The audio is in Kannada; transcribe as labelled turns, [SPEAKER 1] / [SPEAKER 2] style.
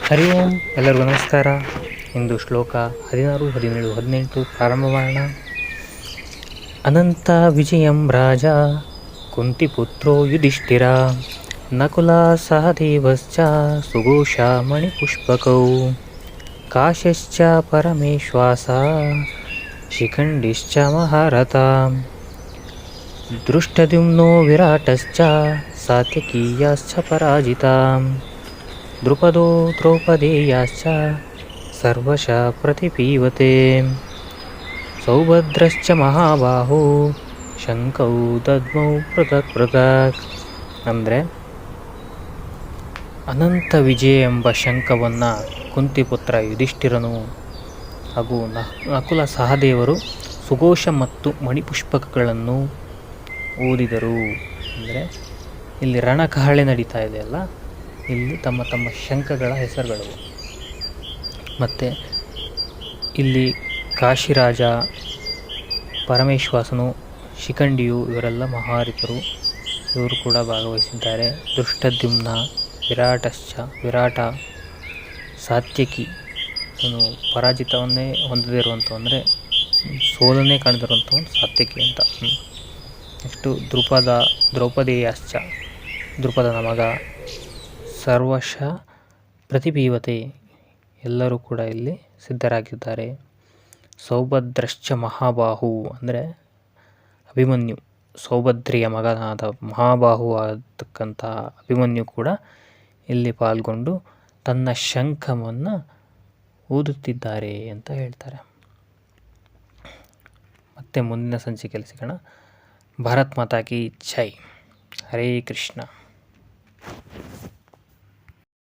[SPEAKER 1] ಹರಿ ಓಂ. ಎಲ್ಲರಿಗೂ ನಮಸ್ಕಾರ. ಇಂದು ಶ್ಲೋಕ 16, 17, 18 ಪ್ರಾರಂಭ ಮಾಡೋಣ. ಅನಂತ ವಿಜಯಂ ರಾಜ ಕುಂತಿಪುತ್ರೋ ಯುಧಿಷ್ಠಿರ ನಕುಲ ಸಹದೇವಶ್ಚ ಸುಘೋಷ ಮಣಿಪುಷ್ಪಕೌ ಕಾಶ್ಯಶ್ಚ ಪರಮೇಶ್ವಾಸ ಶಿಖಂಡಿಶ್ಚ ಮಹಾರಥ ದೃಷ್ಟದ್ಯುಮ್ನೋ ವಿರಾಟಶ್ಚ ಸಾತ್ಯಕೀಯಾಶ್ಚ ಪರಾಜಿತಾ ದ್ರುಪದೋ ದ್ರೌಪದೇಯಾಶ್ಚ ಸರ್ವಶಃ ಪ್ರತಿಪೀವತೆ ಸೌಭದ್ರಶ್ಚ ಮಹಾಬಾಹೋ ಶಂಕೌ ದದ್ಮೌ ಪೃಥಕ್ ಪೃಥಕ್. ಅಂದರೆ ಅನಂತ ವಿಜಯ ಎಂಬ ಶಂಖವನ್ನು ಕುಂತಿಪುತ್ರ ಯುಧಿಷ್ಠಿರನು ಹಾಗೂ ನಕುಲ ಸಹದೇವರು ಸುಘೋಷ ಮತ್ತು ಮಣಿಪುಷ್ಪಕಗಳನ್ನು ಓದಿದರು. ಅಂದರೆ ಇಲ್ಲಿ ರಣಕಹಳೆ ನಡೀತಾ ಇದೆಯಲ್ಲ, ಇಲ್ಲಿ ತಮ್ಮ ತಮ್ಮ ಶಂಖಗಳ ಹೆಸರುಗಳು. ಮತ್ತು ಇಲ್ಲಿ ಕಾಶಿರಾಜ, ಪರಮೇಶ್ವಾಸನು, ಶಿಖಂಡಿಯು ಇವರೆಲ್ಲ ಮಹಾರಥರು, ಇವರು ಕೂಡ ಭಾಗವಹಿಸಿದ್ದಾರೆ. ದೃಷ್ಟದ್ಯುಮ್ನ, ವಿರಾಟ, ಸಾತ್ಯಕಿ, ಇವನು ಪರಾಜಿತವನ್ನೇ ಹೊಂದದಿರುವಂಥ, ಅಂದರೆ ಸೋಲನ್ನೇ ಕಾಣದಿರುವಂಥವನು ಸಾತ್ಯಕಿ ಅಂತ. ನೆಕ್ಸ್ಟು ದ್ರೌಪದೇಯಾಶ್ಚ, ದ್ರುಪದನ ಮಗ. ಸರ್ವಶಃ ಪ್ರತಿಪೀವತೆ, ಎಲ್ಲರೂ ಕೂಡ ಇಲ್ಲಿ ಸಿದ್ಧರಾಗಿದ್ದಾರೆ. ಸೌಭದ್ರಶ್ಚ ಮಹಾಬಾಹು, ಅಂದರೆ ಅಭಿಮನ್ಯು, ಸೌಭದ್ರಿಯ ಮಗನಾದ ಮಹಾಬಾಹು ಆಗತಕ್ಕಂಥ ಅಭಿಮನ್ಯು ಕೂಡ ಇಲ್ಲಿ ಪಾಲ್ಗೊಂಡು ತನ್ನ ಶಂಖವನ್ನು ಊದುತ್ತಿದ್ದಾರೆ ಅಂತ ಹೇಳ್ತಾರೆ. ಮತ್ತೆ ಮುಂದಿನ ಸಂಚಿಕೆಯಲ್ಲಿ ಸಿಗೋಣ. ಭಾರತ್ ಮಾತಾ ಕಿ ಜೈ. ಹರೇ ಕೃಷ್ಣ.